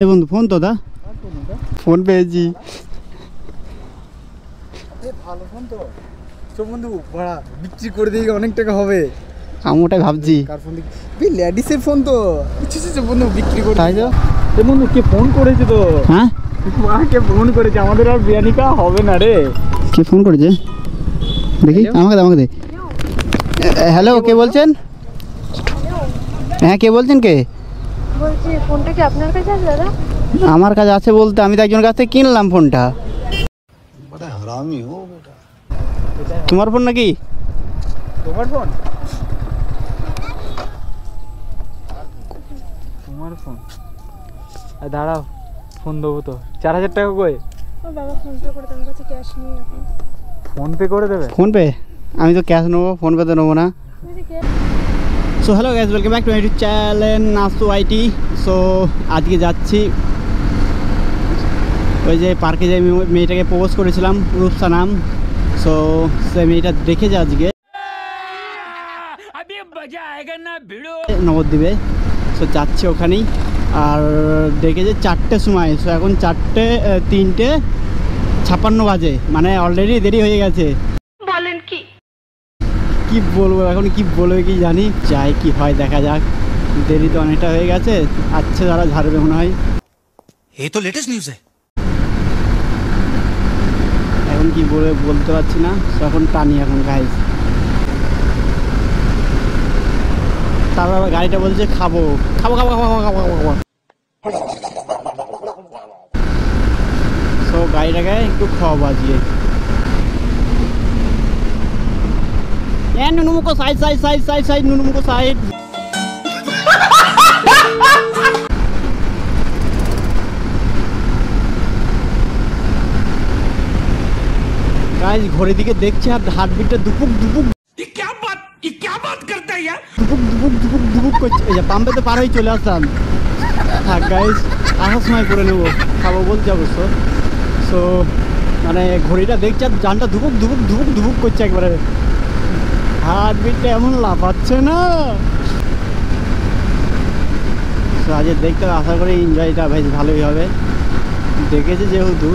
বন্ধু ফোন তো দা ফোন পেয়েছি। ভালো ফোন তো বন্ধু, ভাড়া বিক্রি করে দিয়ে অনেক টাকা হবে। আমি ওটাই ভাবছি। কার ফোন লেডিসের ফোন তো বন্ধু বিক্রি করে তাই তো বন্ধু। কে ফোন করেছে তো? হ্যাঁ কে ফোন করেছে? আমাদের আর বিরিয়ানি খাওয়া হবে না রে। কে ফোন করেছে দেখি? আমাকে দে। হ্যালো, কে বলছেন? হ্যাঁ, কে বলছেন? কে বলছি ফোনটা কি আপনার কাছে আছে দাদা? আমার কাছে আছে বলতে আমি তো একজনের কাছ থেকে কিনলাম ফোনটা। তোমার ফোন নাকি? তোমার ফোন? তোমার ফোন? দাঁড়াও, ফোন দেবো তো। 4000 টাকা কই? বাবা ফোন পে করে আমার কাছে ক্যাশ নেই এখন। ফোন পে করে দেবে? ফোন পে? আমি তো ক্যাশ নেবো, ফোন পে তো নেবো না। So hello guys, welcome back to my YouTube channel Nasu IT. So আজকে যাচ্ছি ওই যে পার্কে যে মেয়েটাকে প্রপোজ করেছিলাম, রূপসা নাম। সো সে মেয়েটা দেখেছে আজকে নবদ্বীপে। সো যাচ্ছি ওখানেই। আর দেখেছে 4টের সময়। সো এখন 3:56 বাজে, মানে অলরেডি দেরি হয়ে গেছে। বলেন কি? কি বলবো এখন, কি বলবে কি জানি। যাই কি হয় দেখা যাক। দেরি তো অনেকটা হয়ে গেছে। আচ্ছা যারা ঝাড়বে মনে হয়। এই তো লেটেস্ট নিউজ এখন কি বলতে পারছি না। এখন টানি এখন গাইজ। তারপর আবার গাড়িটা বলছে খাবো খাবো খাবো খাবো খাবো খাবো খাবো। সো গাড়িটাকে একটু খাওয়াবো আজকে। নুনুমুখো side side side side side নুনুমুখো সাইড। গাইজ ঘড়ির দিকে দেখছি আর হার্টবিটটা দুপুক দুপুক দুপুক দুপুক দুপুক দুপুক করছে। এই যে পাম্পে তো পার হয়ে চলে আসলাম। হ্যাঁ গাইজ, আসার সময় করে নেবো, খাবো বলছি অবশ্য। সো মানে ঘড়িটা দেখছি আর জানটা ধুপুক ধুপুক ধুপুক ধুপুক করছে একবারে। হার্টবিটটা এমন লাফাচ্ছে না। সো আজকে দেখতে আশা করি এনজয়টা বেশ ভালোই হবে। দেখেছি যেহেতু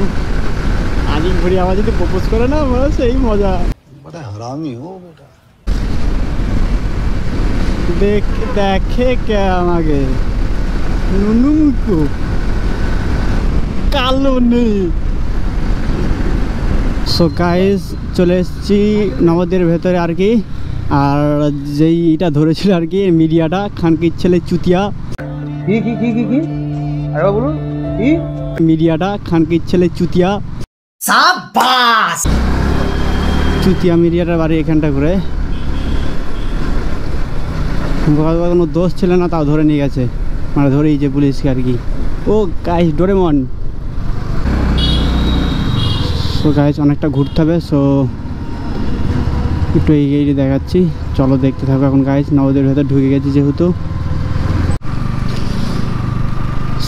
আজ ঘড়ি আমার যদি প্রপোজ করে না, আমার সেই মজা। দেখে কে আমাকে নুনুমুখো কালো নেই। সো গাইস চলে এসেছি নবদ্বীপের ভেতরে আর কি। আর যেই এটা ধরেছিল আর কি মিডিয়াটা, খানকির ছেলে চুতিয়া। কি কি কি কি কি আরে বলুন কি? মিডিয়াটা খানকির ছেলে চুতিয়া। সাবাস! চুতিয়া মিডিয়াটার বাড়ি এখানটা করে। কোনো দোষ ছিল না, তাও ধরে নিয়ে গেছে, মানে ধরেই যে পুলিশকে আর কি। ও গাইস ডোরেমন। সো গাইস অনেকটা ঘুরতে হবে। সো একটু এই দেখাচ্ছি, চলো দেখতে থাকো। এখন গাইস নবদ্বীপের ভেতর ঢুকে গেছি যেহেতু।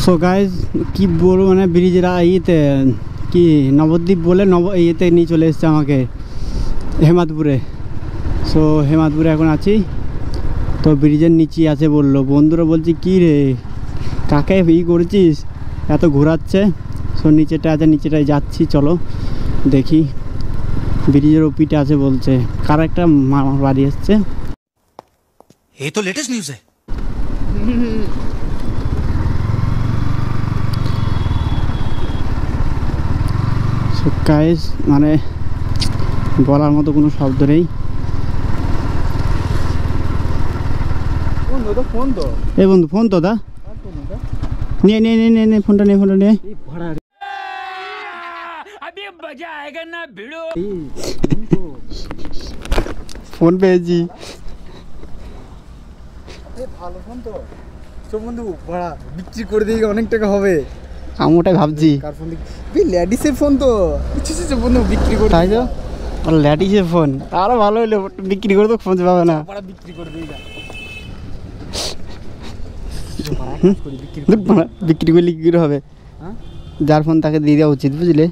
সো গাইস কি বলবো, মানে ব্রিজের ইয়েতে কি নবদ্বীপ বলে ইয়েতে নিয়ে চলে এসছে আমাকে, হেমাদপুরে। সো হেমাদপুরে এখন আছি। তো ব্রিজের নিচে আছে বললো। বন্ধুরা বলছি কি রে কাকে করেছিস, এত ঘোরাচ্ছে। সো নিচেটা আছে, নিচেটায় যাচ্ছি, চলো দেখি। ব্রিজের ওপিটা আছে বলছে, কার একটা মামার বাড়ি এসছে। এই তো লেটেস্ট নিউজ সো গাইস মানে বলার মতো কোনো শব্দ নেই। ফোন তো এই বন্ধু ফোন তো দা নিয়ে নিয়ে নিয়ে নিয়ে ফোনটা নিয়ে ফোনটা নিয়ে। ফোন পেয়েছি। ভালো ফোন তো বন্ধু, ভাড়া বিক্রি করে দিয়ে অনেক টাকা হবে। আমি ওটাই ভাবছি। কার ফোন? লেডিসের ফোন তো বন্ধু বিক্রি করে। তাই তো ল্যাটিসের ফোন আরো ভালো হইলো, বিক্রি করে তো ফোন পাবে না। বিক্রি করে দিই না। বিক্রি করলে কি করে হবে? যার ফোন তাকে দিয়ে দেওয়া উচিত, বুঝলে?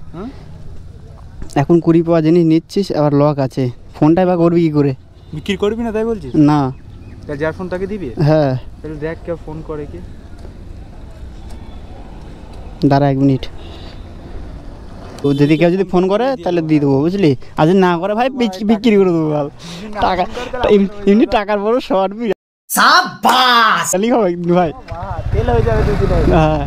এখন 20 পাওয়া জিনিস নিচ্ছিস, আবার লক আছে, ফোনটাই বা করবি কি করে? বিক্রি করবি না তাই বলছিস? না, যার ফোন তাকে দিবি। হ্যাঁ তাহলে দেখ কেউ ফোন করে কি। দাঁড়া 1 মিনিট। ও যদি কেউ যদি ফোন করে তাহলে দিয়ে দেবো, বুঝলি? আর যদি না করে ভাই বিক্রি করে দেবো। টাকা এমনি টাকার বড় শর্ট সাবাস হবে ভাই, তেল হয়ে যাবে 2 দিনে। হ্যাঁ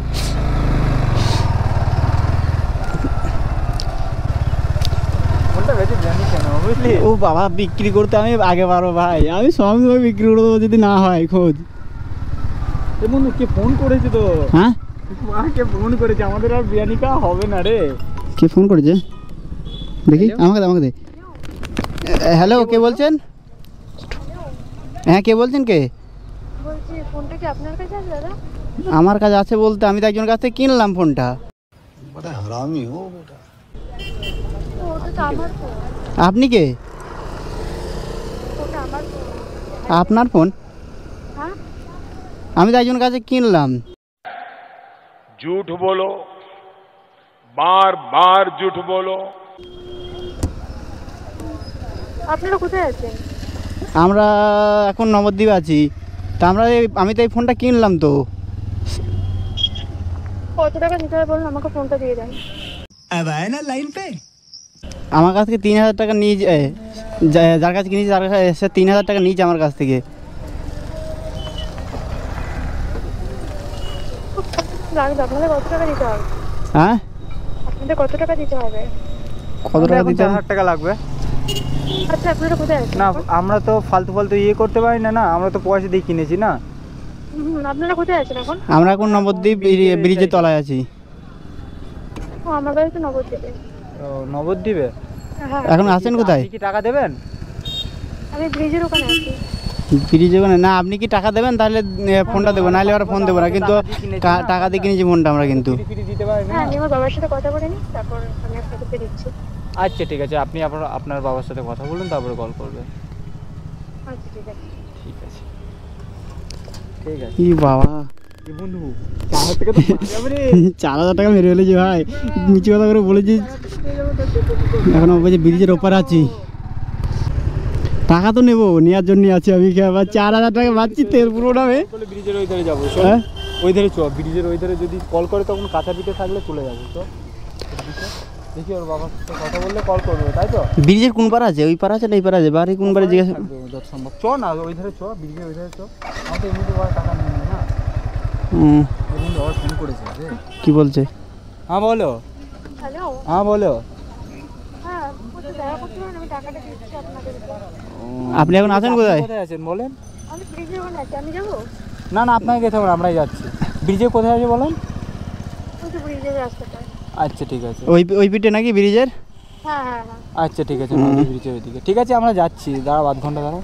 ফোনটা বেশি জানি কেন বুঝলি? ও বাবা বিক্রি করতে আমি আগে পারো ভাই, আমি সব সময় বিক্রি করে দেবো যদি না হয় খোঁজ। এ বন্ধু কে ফোন করেছে তো? হ্যাঁ কে ফোন করেছে? আমাদের আর বিরিয়ানি খাওয়া হবে না রে। কে ফোন করেছে দেখি? আমাকে দে। হ্যালো, কে বলছেন? হ্যাঁ কে বলছেন? কে বলছি ফোনটা কি আপনার কাছে আছে দাদা? আমার কাছে আছে বলতে আমি তো একজনের কাছ থেকে কিনলাম ফোনটা। ওটা তো আমার ফোন। আপনি কে? ওটা আমার ফোন। আপনার ফোন? হ্যাঁ আমি তো একজনের কাছে কিনলাম। झूठ बोलो, बार बार झूठ बोलो। আপনারা কোথায় আছেন? আমরা এখন নবদ্বীপে আছি। তা আমি তো এই ফোনটা কিনলাম তো। কত টাকা দিতে হবে বলুন, আমাকে ফোনটা দিয়ে দেন। अब आए ना लाइन पे। আমার কাছ থেকে 3000 টাকা নিয়ে যার কাছে কিনেছি তার কাছে সে 3000 টাকা নিয়েছে আমার কাছ থেকে। লাগবে, আপনাদের কত টাকা দিতে হবে? হ্যাঁ আপনাদের কত টাকা দিতে হবে? কত টাকা দিতে হবে? 4000 টাকা লাগবে। আচ্ছা আপনারা কোথায় আছেন? না আমরা তো ফালতু করতে পারি না। আমরা তো পয়সা দিয়ে কিনেছি না। আপনারা কোথায় আছেন এখন? আমরা এখন নবদ্বীপ ব্রিজের তলায় আছি। ও আমার বাড়ি তো নবদ্বীপে। ও নবদ্বীপে? হ্যাঁ এখন আছেন কোথায়? আপনি কি টাকা দেবেন? আমি ব্রিজের ওখানে আছি। ব্রিজের ওখানে? না আপনি কি টাকা দেবেন তাহলে ফোনটা দেবো, নাহলে আর ফোন দেবো না। কিন্তু টাকা দিয়ে কিনেছি ফোনটা আমরা কিন্তু। ফ্রি দিতে পারবেন? হ্যাঁ আমি আমার বাবার সাথে কথা বলে নিই, তারপর আমি আপনাকে দিচ্ছি। আচ্ছা ঠিক আছে, আপনি আপনার বাবার সাথে কথা বলুন, তারপরে কল করবেন। আচ্ছা ঠিক আছে। ঠিক আছে ঠিক আছে। কি বাবা, কি বন্ধু 4000 টাকা তো পাওয়া যাবে রে। 4000 টাকা মেরে ফেলেছি ভাই, মিছি কথা করে বলেছিস। এখন আমি বলছি ব্রিজের ওপারে আছি, টাকা তো নেবো, নেওয়ার জন্য আছি আমি। আবার 4000 টাকা পাচ্ছি তেল পুরো নামে। বলে ব্রিজের ওই ধারে যাবো। হ্যাঁ ওই ধারে চ, ব্রিজের ওই ধারে যদি কল করে তখন কাঁচা পিঠে থাকলে চলে যাবো। তো দেখি ওর বাবার সাথে কথা বললে কল করবে, তাই তো? ব্রিজের কোন পাড়া আছে? ওই পাড়া আছে না এই পাড়া আছে? বাড়ি কোন পাড়ে জিজ্ঞাসা? যত সম্ভব চ না, ওই ধারে চ, ব্রিজের ওই ধারে চ। আমার তো এমনিতে টাকা নেই না। ওই বন্ধু আবার ফোন করেছে রে। কি বলছে? হ্যাঁ বলো। হ্যালো। হ্যাঁ বলো। হ্যাঁ কোথায় দেখা করতে পারেন, আমি টাকাটা দিচ্ছি আপনাকে। আপনি এখন আছেন কোথায়? কোথায় আছেন বলেন? আমি ব্রিজের ওখানে আছি, আমি যাবো? না না আপনাকে যেতে হবে না, আমরাই যাচ্ছি। ব্রিজে কোথায় আছে বলেন? ওই তো ব্রিজের রাস্তাটা। আচ্ছা ঠিক আছে। ওই পিঠে নাকি ব্রিজের? হ্যাঁ হ্যাঁ হ্যাঁ। আচ্ছা ঠিক আছে, নদী ব্রিজের ওইদিকে। ঠিক আছে আমরা যাচ্ছি, দাঁড়াও 8 ঘন্টা দাঁড়াও।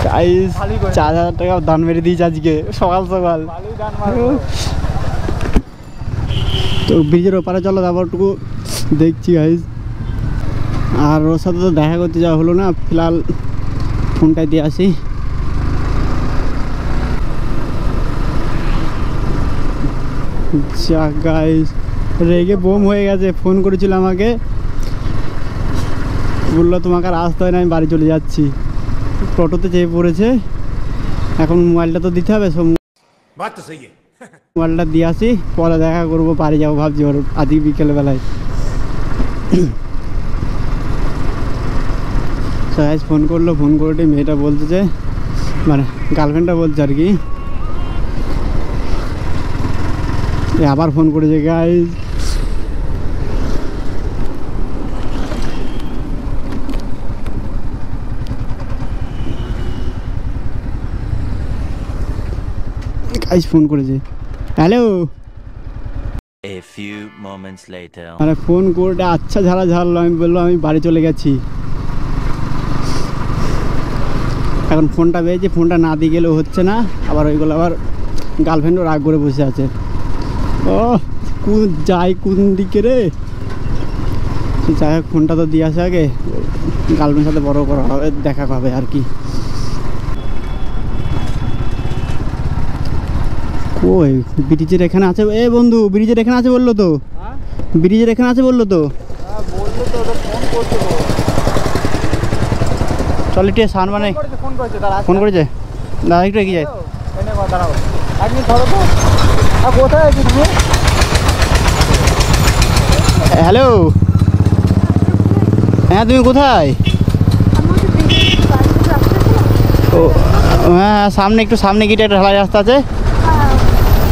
গাইস 4000 টাকা দান মেরে দিয়েছি আজকে সকাল সকাল। ভালোই গান মারবো। তো ব্রিজের ওপারে চলো, তারপরটুকু দেখছি গাইস। আর ওর সাথে তো দেখা করতে যাওয়া হলো না, ফিলহাল ফোনটাই দিয়ে আসি। যা গাইস, রেগে বোম হয়ে গেছে। ফোন করেছিল আমাকে, বললো তোমাকে আর আসতে হয় না, আমি বাড়ি চলে যাচ্ছি। টোটোতে চেপে পড়েছে, এখন মোবাইলটা তো দিতে হবে। সব बात तो सही है। মোবাইলটা দিয়ে আসি, পরে দেখা করবো, বাড়ি যাবো ভাবছি ওর আজকে বিকেলবেলায়। গাইস ফোন করলো, ফোন করে মেয়েটা বলতেছে, মানে গার্লফ্রেন্ডটা বলছে আর কি, আবার ফোন করেছে গাইস। গাইস ফোন করেছে, hello. A few moments later. মানে ফোন করে আচ্ছা ঝাড়লো। আমি বললো আমি বাড়ি চলে গেছি। এখন ফোনটা পেয়েছি, ফোনটা না দিয়ে গেলেও হচ্ছে না। আবার ওইগুলো আবার গার্লফ্রেন্ডও রাগ করে বসে আছে। ও যাই কোন দিকে রে, যাই হোক ফোনটা তো দিয়ে আসে আগে, গার্লফ্রেন্ডের সাথে বড় করা হবে, দেখা হবে আর কি। ওই ব্রিজের এখানে আছে, এ বন্ধু ব্রিজের এখানে আছে বললো তো। ব্রিজের এখানে আছে বললো তো। বললো তো, ওটা ফোন করছে তো। চল একটু সান মানে ফোন করেছে তারা। ফোন করেছে। দাদা একটু এগিয়ে যায়। এনে দাঁড়াও, এক মিনিট ধরো তো। কোথায় আছি তুমি? হ্যালো, হ্যাঁ তুমি কোথায়? ও হ্যাঁ, সামনে একটু সামনে গিয়ে একটা ঢালাই রাস্তা আছে,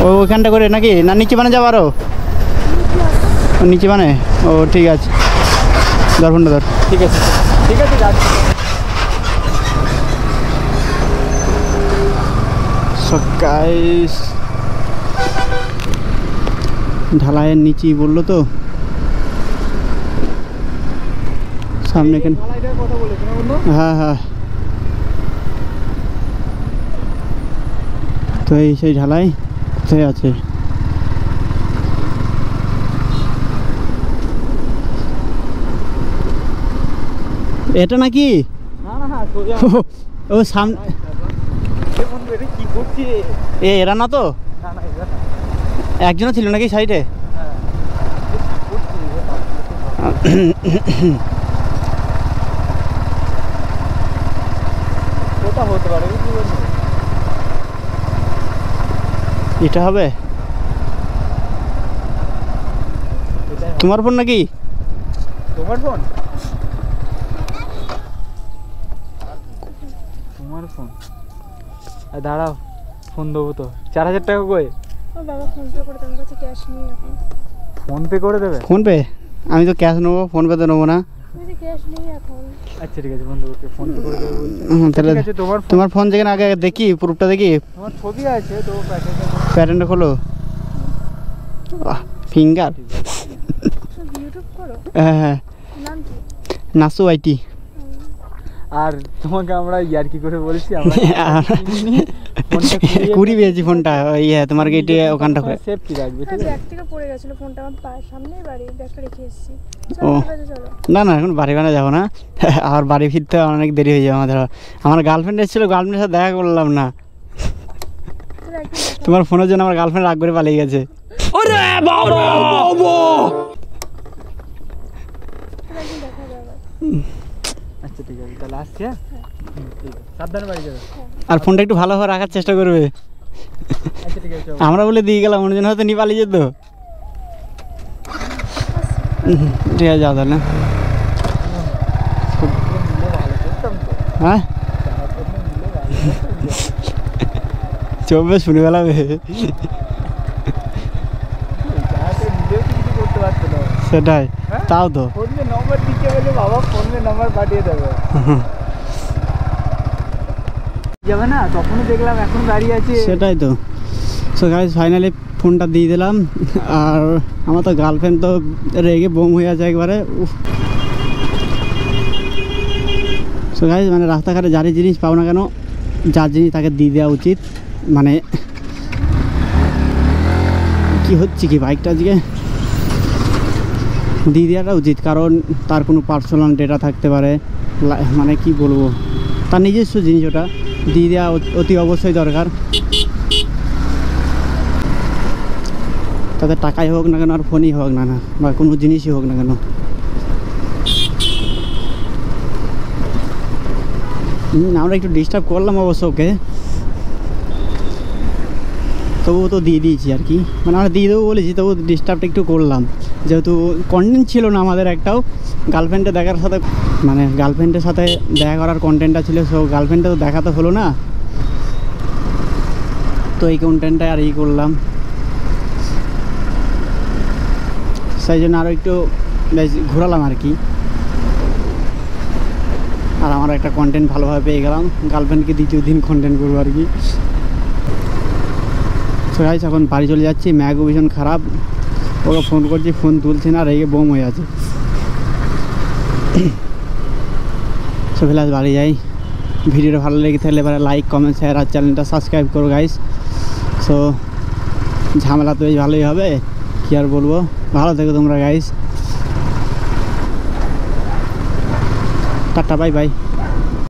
ওইখানটা করে নাকি না নিচে মানে যাবো আরও? নিচে মানে ও ঠিক আছে, ধর ফোনটা ধর। ঠিক আছে ঠিক আছে, যাচ্ছি। গাইস ঢালাইয়ের নিচেই বললো তো, সামনে এখানে। ঢালাইটার কথা বলেছো না বন্ধু? হ্যাঁ হ্যাঁ, তো এই সেই ঢালাই কোথায় আছে? এটা নাকি? না না, হ্যাঁ সোজা। ও সামনে এ বন্ধু, এটা কি করছি? এরা না তো? না না, এটা না। একজনও ছিল নাকি সাইডে? হ্যাঁ, কোথা হতে পারে কি বলবো? এটা হবে তোমার ফোন নাকি? তোমার ফোন? তোমার ফোন? দাঁড়াও, ফোন দেবো তো। 4000 টাকা কই? ও বাবা ফোন পে করে তোমার কাছে ক্যাশ নেই এখন। ফোন পে করে দেবে? ফোন পে? আমি তো ক্যাশ নেবো, ফোন পে তো নেবো না। তুমি ক্যাশ নেই এখন। আচ্ছা ঠিক আছে বন্ধু, ওকে ফোন পে করে দেবে বলছি। তাহলে ঠিক আছে, তোমার ফোন। তোমার ফোন যেখানে আগে দেখি, প্রুফটা দেখি। তোমার ছবি আছে তো প্যাকেটে। প্যাটার্নটা খোলো, ফিঙ্গার। তুমি ইউটিউব করো? হ্যাঁ হ্যাঁ, নাম কি? নাসু আইটি। আর তোমাকে আমরা ইয়ার্কি করে বলছি, আমরা ফোনটা কুড়ি পেয়েছি ফোনটা, ওই তোমার গেটে ওখানটা করে। সেফটি রাখবে, হ্যাঁ, ঠিক আছে? ব্যাগ থেকে পড়ে গেছিল ফোনটা, আমার সামনেই বাড়ি, ব্যাগটা রেখে এসেছি। ও। চলো বাড়ি চলো। না না, এখন বাড়ি বানা যাবো না, আর বাড়ি ফিরতে অনেক দেরি হয়ে যাবে আমাদের। আমার গার্লফ্রেন্ড এসেছিলো, গার্লফ্রেন্ডের সাথে দেখা করলাম না। চলো একদিন দেখা তোমার ফোনের জন্য আমার গার্লফ্রেন্ড রাগ করে পালিয়ে গেছে। চলো একদিন দেখা যাবে। আচ্ছা ঠিক আছে, তাহলে আসছি। হ্যাঁ ঠিক আছে, সাবধানে বাড়ি যাবে। আর ফোনটা একটু ভালোভাবে রাখার চেষ্টা করবে। আচ্ছা ঠিক আছে, চলো। আমরা বলে দিয়ে গেলাম, অন্যজন হয়তো নিয়ে পালিয়ে যেত। ঠিক আছে, যাও তাহলে। ভালো করতাম তো। হ্যাঁ, চলবে, শুনে বেলাবে। করতে পারতো না। সেটাই, তাও তো। ফোনে নম্বর দিতে বলে বাবা ফোনে নম্বর পাঠিয়ে দেবে। যাবে না, তখনই দেখলাম এখন দাঁড়িয়ে আছে। সেটাই তো। সো গাইস ফাইনালি ফোনটা দিয়ে দিলাম, আর আমার তো গার্লফ্রেন্ড তো রেগে বোম হয়ে আছে একবারে। সো গাইস মানে রাস্তাঘাটে যারই জিনিস পাও না কেন, যার জিনিস তাকে দিয়ে দেওয়া উচিত। মানে কি হচ্ছে কি, বাইকটা আজকে দিয়ে দেওয়াটা উচিত, কারণ তার কোনো পার্সোনাল ডেটা থাকতে পারে, মানে কি বলবো, তার নিজস্ব জিনিস, ওটা দিয়ে দেওয়া অতি অবশ্যই দরকার। তাদের টাকাই হোক না কেন, আর ফোনই হোক না, বা কোনো জিনিসই হোক না কেন। আমরা একটু ডিস্টার্ব করলাম অবশ্য ওকে, তবুও তো দিয়ে দিয়েছি আর কি, মানে আমরা দিয়ে দেবো বলেছি, তবু ডিস্টার্বটা একটু করলাম, যেহেতু কন্টেন্ট ছিল না আমাদের একটাও। গার্লফ্রেন্ডে দেখার সাথে, মানে গার্লফ্রেন্ডের সাথে দেখা করার কন্টেন্টটা ছিল, সো গার্লফ্রেন্ডে তো দেখা তো হলো না, তো এই কন্টেন্টটা আর ই করলাম, সেই জন্য আরও একটু বেশ ঘোরালাম আর কি। আর আমার একটা কন্টেন্ট ভালোভাবে পেয়ে গেলাম, গার্লফ্রেন্ডকে দ্বিতীয় দিন কন্টেন্ট করবো আর কি। সো গাইস এখন বাড়ি চলে যাচ্ছি, ম্যাগও ভীষণ খারাপ, ওকে ফোন করছি, ফোন তুলছে না, রেগে বোম হয়ে আছে। সো ফিলহাল বাড়ি যাই। ভিডিওটা ভালো লেগে থাকলে এবারে লাইক, কমেন্ট, শেয়ার আর চ্যানেলটা সাবস্ক্রাইব করো গাইস। সো ঝামেলা তো বেশ ভালোই হবে, কী আর বলবো। ভালো থেকো তোমরা গাইস, টাটা, বাই বাই।